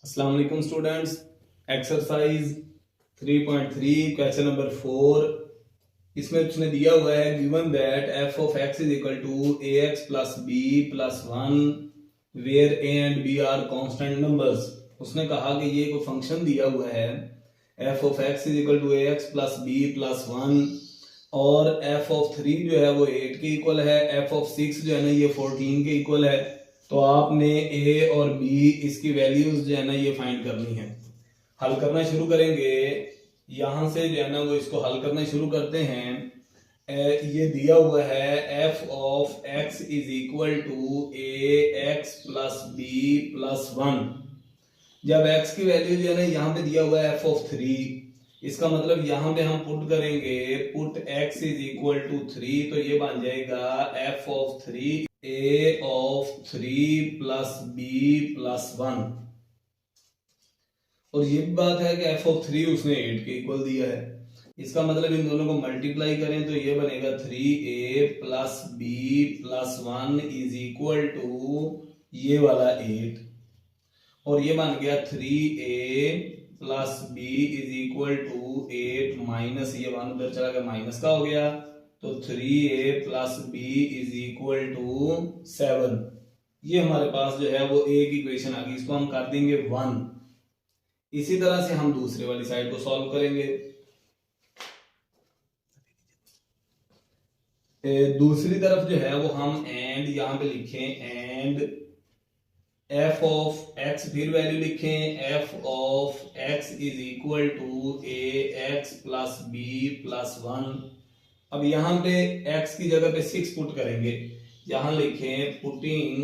अस्सलाम वालेकुम students. Exercise 3.3 question number 4। इसमें उसने दिया हुआ है given that F of x is equal to A X plus B plus 1 where A and B are constant numbers. उसने कहा कि ये कोई फंक्शन दिया हुआ है F of x is equal to A X plus B plus 1 और F of 3 जो है वो 8 के इक्वल है, एफ ऑफ 6 जो है ना ये 14 के इक्वल है। तो आपने ए और बी इसकी वैल्यूज जो है ना ये फाइंड करनी है। हल करना शुरू करेंगे। यहां से जो है ना वो इसको हल करना शुरू करते हैं। ये दिया हुआ है F of x is equal to A X plus B plus 1। जब एक्स की वैल्यू जो है ना यहाँ पे दिया हुआ है एफ ऑफ 3, इसका मतलब यहाँ पे हम पुट करेंगे put x is equal to 3, तो ये बन जाएगा f of 3 a of 3 plus b plus 1। और ये भी बात है कि f ऑफ 3 उसने 8 के इक्वल दिया है। इसका मतलब इन दोनों को मल्टीप्लाई करें तो ये बनेगा 3a plus b plus 1 is equal to ये वाला 8 और ये बन गया 3a plus B is equal to 8 minus ये 1 उधर चला गया माइनस का हो गया, तो 3a plus B is equal to 7। ये हमारे पास जो है वो ए की इक्वेशन आ गई, इसको हम कर देंगे 1। इसी तरह से हम दूसरे वाली साइड को सॉल्व करेंगे। दूसरी तरफ जो है वो हम एंड यहां पे लिखें एंड f ऑफ x, फिर वैल्यू लिखें f of x is equal to A X plus B plus 1। अब यहां पे x की जगह पे 6 पुट करेंगे। यहां लिखें putting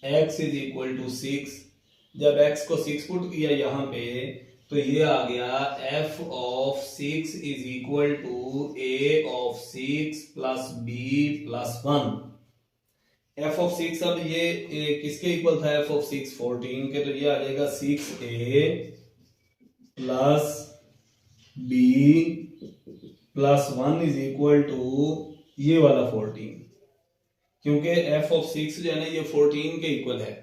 x is equal to 6। जब x को 6 पुट किया यहां पे तो ये आ गया f of 6 is equal to a of 6 plus b plus 1। f of 6 अब ये किसके इक्वल था, f ऑफ 6 14 के, तो ये आ जाएगा 6a plus b plus 1 is equal to ये वाला 14, क्योंकि f ऑफ 6 जो है ना ये 14 के इक्वल है।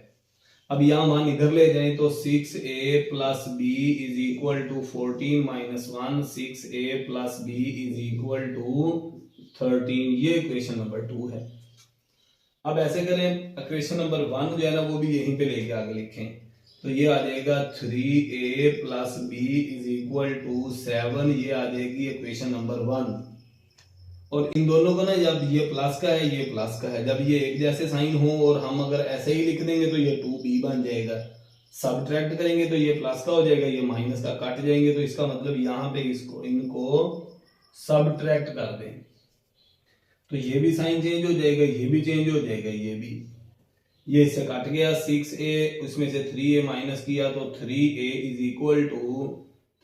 अब यहां मान इधर ले जाएं तो 6a plus b is equal to 14 minus 1, 6a plus b is equal to 13। ये इक्वेशन नंबर 2 है। अब ऐसे करें इक्वेशन नंबर 1 जो है ना वो भी यहीं पे लेके आगे लिखें, तो ये आ जाएगा 3a plus b is equal to 7। ये आ जाएगी इक्वेशन नंबर 1। और इन दोनों को ना जब ये प्लस का है ये प्लस का है, जब ये एक जैसे साइन हो और हम अगर ऐसे ही लिख देंगे तो ये 2b बन जाएगा। सब्ट्रैक्ट करेंगे तो ये प्लस का हो जाएगा, ये माइनस का कट जाएंगे, तो इसका मतलब यहाँ पे इसको इनको सब्ट्रैक्ट कर दें तो ये भी साइन चेंज हो जाएगा, ये भी चेंज हो जाएगा, ये भी, ये इससे कट गया। 6a उसमें से 3a माइनस किया तो 3a इज इक्वल टू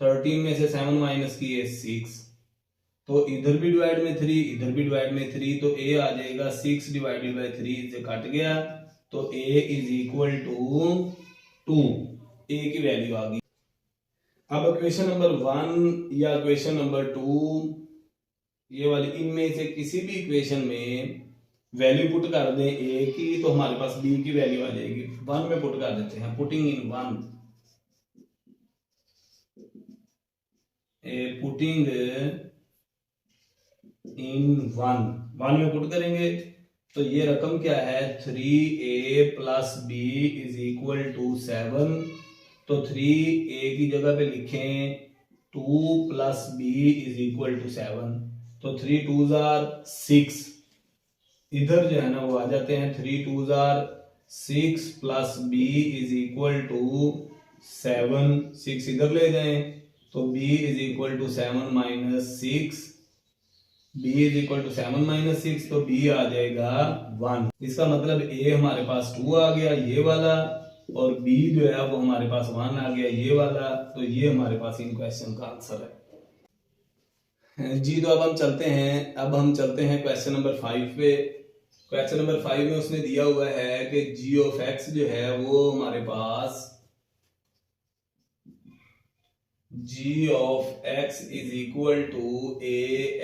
13 में से 7 माइनस किए 6, तो इधर भी डिवाइड में 3 इधर भी डिवाइड में 3, तो a आ जाएगा 6 डिवाइडेड बाय 3 से कट गया, तो a is equal to 2। a की वैल्यू आ गई। अब इक्वेशन नंबर 1 या इक्वेशन नंबर 2 ये वाली इनमें से किसी भी इक्वेशन में वैल्यू पुट कर दें a की तो हमारे पास b की वैल्यू आ जाएगी। 1 में पुट कर देते हैं, पुटिंग इन 1, पुटिंग इन 1 में पुट करेंगे तो ये रकम क्या है 3a plus b is equal to 7। तो 3a की जगह पे लिखें 2 plus b is equal to 7, तो 3 2s आर 6, इधर जो है ना वो आ जाते हैं 3 2s are 6 plus b is equal to 7, 6 इधर ले जाएं तो b is equal to 7 minus 6, b is equal to 7 minus 6, तो b आ जाएगा 1। इसका मतलब a हमारे पास 2 आ गया ये वाला, और b जो है वो हमारे पास 1 आ गया ये वाला, तो ये हमारे पास इन क्वेश्चन का आंसर है जी। तो अब हम चलते हैं क्वेश्चन नंबर 5 पे। क्वेश्चन नंबर 5 में उसने दिया हुआ है कि g ऑफ x जो है वो हमारे पास g of x is equal to A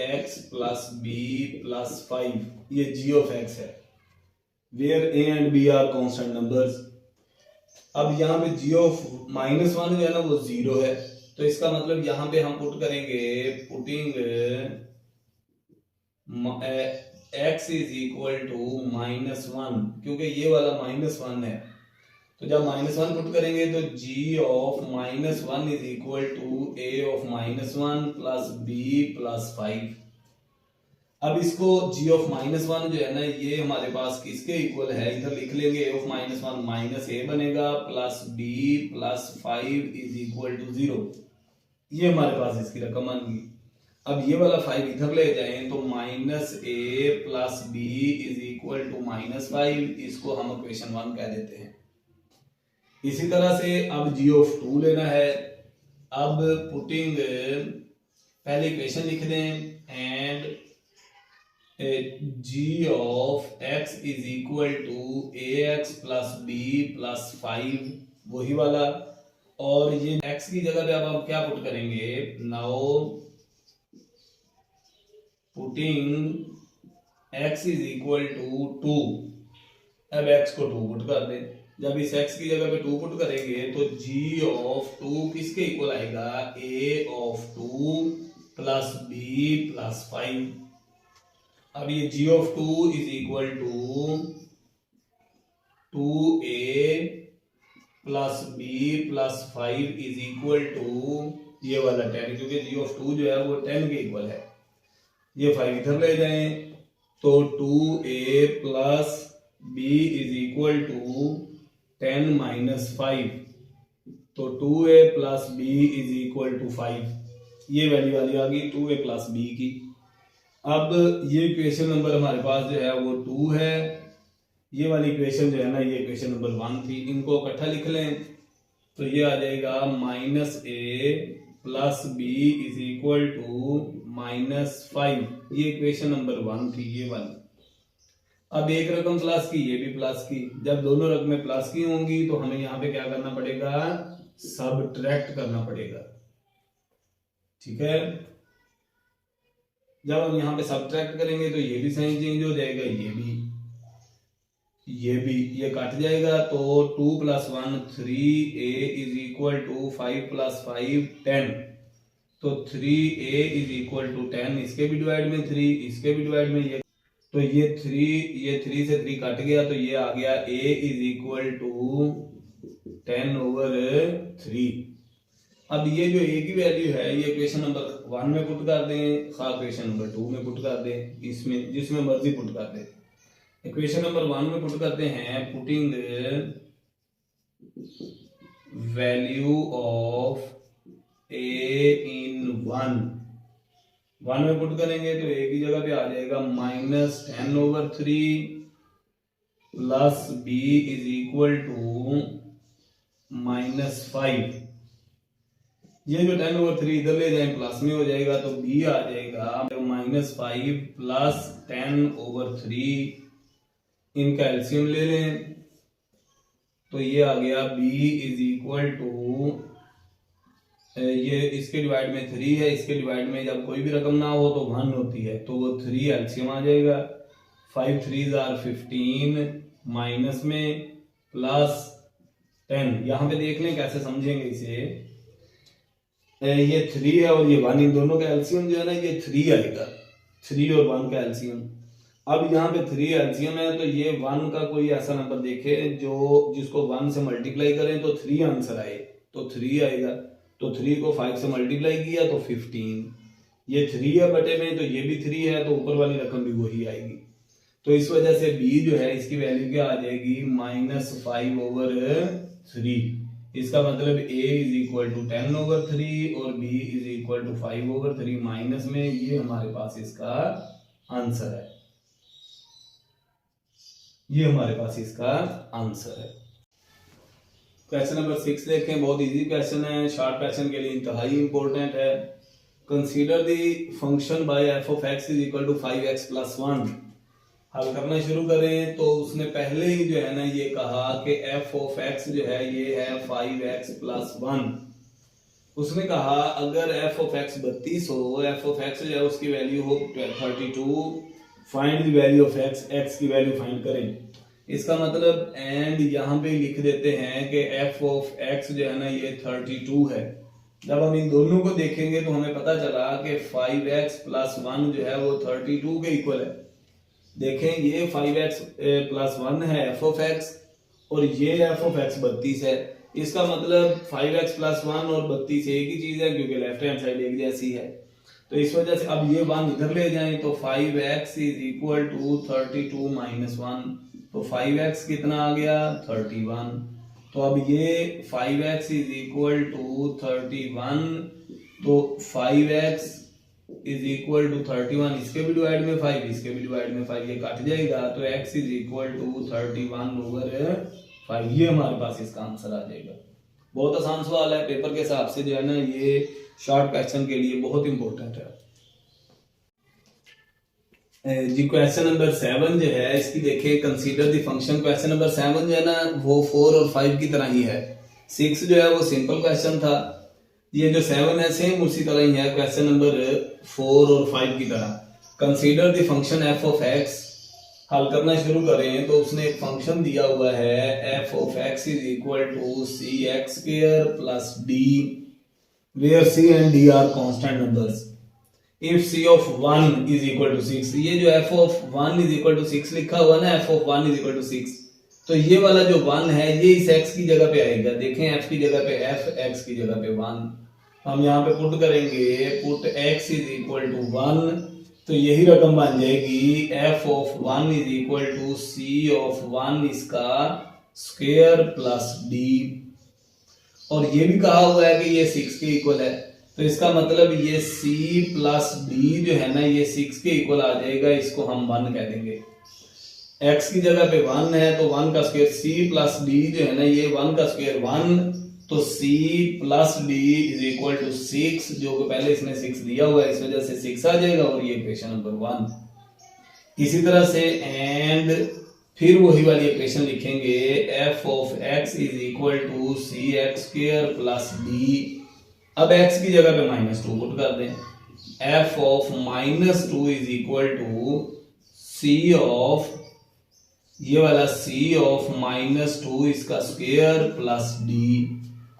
X plus B plus 5, ये g ऑफ x है, where a and b are constant numbers. अब यहाँ पे g ऑफ -1 जो है ना वो 0 है, तो इसका मतलब यहाँ पे हम पुट करेंगे, putting x is equal to -1, क्योंकि ये वाला -1 है, तो जब -1 पुट करेंगे put g of -1 is equal to a of -1 plus b plus 5। अब इसको g ऑफ -1 जो है ना ये हमारे पास किसके इक्वल है, इधर लिख लेंगे a ऑफ -1 माइनस a बनेगा plus b plus 5 is equal to 0। ये हमारे पास इसकी रकम बन गई। अब ये वाला 5 इधर ले जाएं तो -a plus b is equal to -5, इसको हम इक्वेशन 1 कह देते हैं। इसी तरह से अब g ऑफ 2 लेना है। अब पुटिंग पहले इक्वेशन लिख दें, and g of x is equal to ax plus b plus 5, वही वाला। और ये x की जगह पे अब हम क्या पुट करेंगे, now putting x is equal to 2। अब x को 2 पुट कर दें। जब इस x की जगह पे 2 पुट करेंगे तो g ऑफ 2 किसके इक्वल आएगा, a of 2 plus b plus 5। अब ये g of 2 is equal to 2a plus b plus 5 is equal to ये वाला 10, क्योंकि g ऑफ 2 जो है वो 10 के इक्वल है। ये 5 इधर ले जाएं तो 2a plus b is equal to 10 minus 5, तो 2a plus b is equal to 5। ये वैल्यू वाली आ गई 2a प्लस b की। अब ये इक्वेशन नंबर हमारे पास जो है वो 2 है, ये वाली इक्वेशन जो है ना ये इक्वेशन नंबर 1 थी। इनको इकट्ठा लिख लें तो ये आ जाएगा -a plus b is equal to -5। ये इक्वेशन नंबर 1 थी, ये वाली। अब एक रकम प्लस की, ये भी प्लस की। जब दोनों रकमें प्लस की होंगी तो हमें यहाँ पे क्या करना पड़ेगा, सबट्रैक्ट करना पड़ेगा, ठीक है। जब हम यहाँ पे सबट्रैक्ट करेंगे तो ये भी साइन चेंज हो जाएगा, ये कट जाएगा। तो 2 plus 1 3a is equal to 5 plus 5 10, तो 3a इज इक्वल टू 10, इसके भी डिवाइड में 3, इसके भी डिवाइड में ये, तो ये 3 से 3 कट गया, तो ये आ गया a इज इक्वल टू 10/3। अब ये जो a की वैल्यू है ये इक्वेशन नंबर 1 में पुट कर दें, खा इक्वेशन नंबर 2 में पुट कर दें, इसमें जिसमें मर्जी पुट कर दें। इक्वेशन नंबर 1 में पुट करते हैं, पुटिंग वैल्यू ऑफ a इन 1 में पुट करेंगे तो a की जगह पे आ जाएगा -10/3 plus b is equal to -5। ये जो 10/3 इधर ले जाएं प्लस में हो जाएगा, तो b आ जाएगा -5 प्लस 10/3। इनका एलसीएम ले लें तो ये आ गया b इज इक्वल टू, ये इसके डिवाइड में 3 है, इसके डिवाइड में जब कोई भी रकम ना हो तो 1 होती है, तो वो 3 एलसीएम आ जाएगा। 5 3s are 15 माइनस में प्लस 10। यहाँ पे देख लें कैसे समझेंगे इसे। ये 3 है और ये 1, इन दोनों का एलसीएम जो है ना ये 3 आएगा, 3 और 1 का एलसीएम। अब यहाँ पे 3 एलसीएम है, तो ये 1 का कोई ऐसा नंबर देखे जो जिसको 1 से मल्टीप्लाई करें तो 3 आंसर आए, तो 3 आएगा। तो 3 को 5 से मल्टीप्लाई किया तो 15। ये 3 है बटे में, तो ये भी 3 है, तो ऊपर वाली रकम भी वही आएगी। तो इस वजह से b जो है इसकी वैल्यू क्या आ जाएगी, -5/3। इसका मतलब a इज इक्वल टू 10/3 और b is equal to 5/3 minus में, ये हमारे पास इसका आंसर है, ये हमारे पास इसका आंसर है। क्वेश्चन नंबर 6 देखें, बहुत इजी क्वेश्चन है, शॉर्ट क्वेश्चन के लिए इंतहाई इंपॉर्टेंट है। Consider the function by f of x is equal to 5x plus 1। हल करना शुरू करें तो उसने पहले ही जो है ना ये कहा कि f ऑफ x जो है ये है 5x प्लस 1। उसने कहा अगर f ऑफ x 32 हो, f ऑफ x जो है उसकी वैल्यू हो 32, find the value of x, x की वैल्यू फाइंड करें। इसका मतलब एंड यहाँ पे लिख देते हैं कि एफ ऑफ एक्स जो है ना ये 32 है। जब हम इन दोनों को देखेंगे तो हमें पता चला कि 5x प्लस 1 जो है वो 32 के इक्वल है। देखें ये 5x प्लस 1 है एफ ऑफ एक्स और ये एफ ऑफ एक्स 32 है। इसका मतलब 5x प्लस 1 और 32 एक ही चीज है क्योंकि लेफ्ट हैंड साइड एक जैसी है। तो इस वजह से अब ये 1 इधर ले जाएं तो 5x is equal to 32 minus 1। तो 5x कितना आ गया 31। तो अब ये 5x इज इक्वल टू 31 तो 5x इज इक्वल टू 31 इसके भी डिवाइड में 5 इसके भी डिवाइड में 5 ये काट जाएगा तो x is equal to 31 over 5 ये हमारे पास इसका आंसर आ जाएगा। बहुत आसान सवाल है, पेपर के हिसाब से जो है ना ये शॉर्ट क्वेश्चन के लिए बहुत इंपॉर्टेंट है जी। क्वेश्चन नंबर 7 जो है इसकी देखें, consider the function. Question number 7 जो है ना वो 4 और 5 की तरह ही है। 6 जो है वो सिंपल क्वेश्चन था, ये जो 7 है सेम उसी तरह ही है क्वेश्चन नंबर 4 और 5 की तरह। Consider the function F of x. हल करना शुरू करें तो उसने एक फंक्शन दिया हुआ है F of x is equal to c x square plus d where c and d are constant numbers if c of 1 is equal to 6। ये जो f of 1 is equal to 6 लिखा हुआ ना f of 1 is equal to 6 तो ये वाला जो 1 है ये इस x की जगह पे आएगा। देखें f की जगह पे f, x की जगह पे 1। हम यहाँ पे पुट करेंगे put x is equal to 1 तो यही रकम बन जाएगी f of 1 is equal to c of 1 इसका स्क्वायर प्लस d। और ये भी कहा हुआ है कि ये 6 के इक्वल है तो इसका मतलब ये c प्लस डी जो है ना ये 6 के इक्वल आ जाएगा। इसको हम 1 कह देंगे। x की जगह पे 1 है तो 1 का स्क्वायर c प्लस डी जो है ना ये 1 का स्क्वायर 1 तो c plus d is equal to 6 जो कि पहले इसने 6 दिया हुआ है इस वजह से 6 आ जाएगा और ये इक्वेशन नंबर 1। इसी तरह से एंड फिर वही वाली इक्वेशन लिखेंगे f of x is equal to c x square plus d. अब x की जगह पे -2 पुट कर दें। f of -2 is equal to c of ये वाला c ऑफ -2 इसका स्क्वायर प्लस d।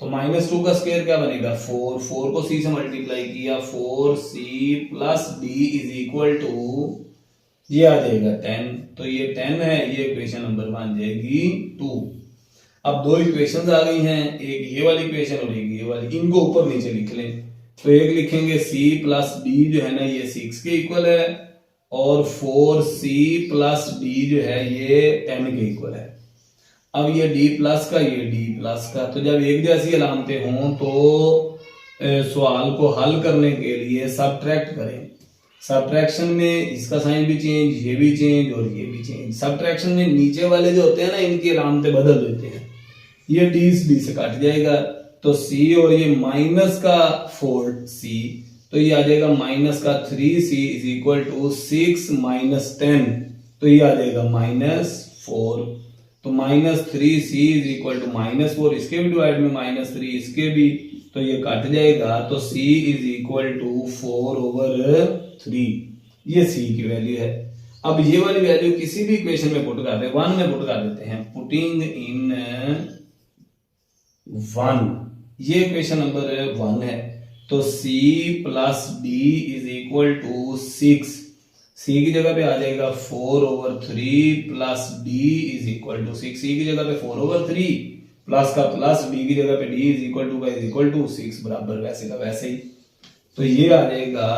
तो -2 का स्क्वायर क्या बनेगा 4, 4 को c से मल्टीप्लाई किया 4c plus d is equal to ये आ जाएगा 10। तो ये 10 है, ये इक्वेशन नंबर बन जाएगी 2। अब दो इक्वेशंस आ गई हैं, एक ये वाली इक्वेशन और एक ये वाली, इनको ऊपर नीचे लिख लें। तो एक लिखेंगे c प्लस डी जो है ना ये 6 के इक्वल है और 4c प्लस डी जो है ये 10 के इक्वल है। अब ये d प्लस का ये d प्लस का, तो जब एक जैसी अलामतें हों तो सवाल को हल करने के लिए सबट्रैक्ट करें। सबट्रैक्शन में इसका साइन भी चेंज, ये भी चेंज और ये भी चेंज। सबट्रैक्शन में नीचे वाले जो होते हैं ना इनकी अलामतें बदल देते हैं। ये d से कट जाएगा तो c और ये माइनस का 4c तो ये आ जाएगा माइनस का 3c is equal to 6 minus 10 तो ये आ जाएगा -4। तो -3c इज इक्वल टू -4 इसके भी डिवाइड में -3 इसके भी तो ये कट जाएगा तो c इज इक्वल टू 4/3 ये c की वैल्यू है। अब ये वाली वैल्यू किसी भी इक्वेशन में पुट कर दे 1 में पुट कर देते हैं। पुटिंग इन 1 ये इक्वेशन नंबर 1 है तो c plus d is equal to 6 c की जगह पे आ जाएगा 4/3 plus d is equal to 6। c की जगह पे 4/3 प्लस का प्लस d की जगह पे d इज इक्वल टू 6 बराबर वैसे का वैसे ही। तो ये आ जाएगा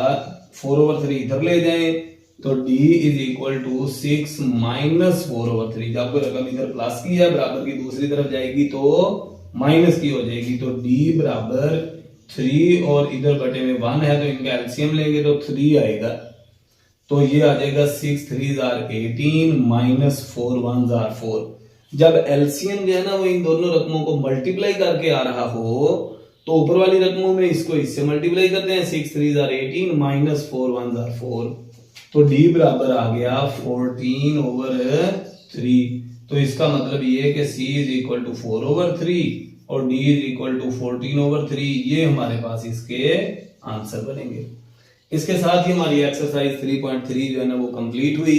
4/3 इधर ले जाएं तो d is equal to 6 minus 4/3। जब कोई रकम इधर प्लस की है बराबर की दूसरी तरफ जाएगी तो माइनस की हो जाएगी तो d बराबर 3 और इधर बटे में 1 है तो इनका एलसीएम लेंगे तो 3 आएगा। तो ये आ जाएगा 6 3s are 18 minus 4 1s are 4। जब एलसीएम जो है ना वो इन दोनों रकमों को मल्टीप्लाई करके आ रहा हो तो ऊपर वाली रकमों में इसको इससे मल्टीप्लाई करते हैं 6 3s are 18 minus 4 1s are 4 तो d बराबर आ गया 14/3। तो इसका मतलब ये है कि c इज इक्वल टू 4/3 और d इज इक्वल टू 14/3 ये हमारे पास इसके आंसर बनेंगे। इसके साथ ही हमारी एक्सरसाइज 3.3 जो है ना वो कंप्लीट हुई।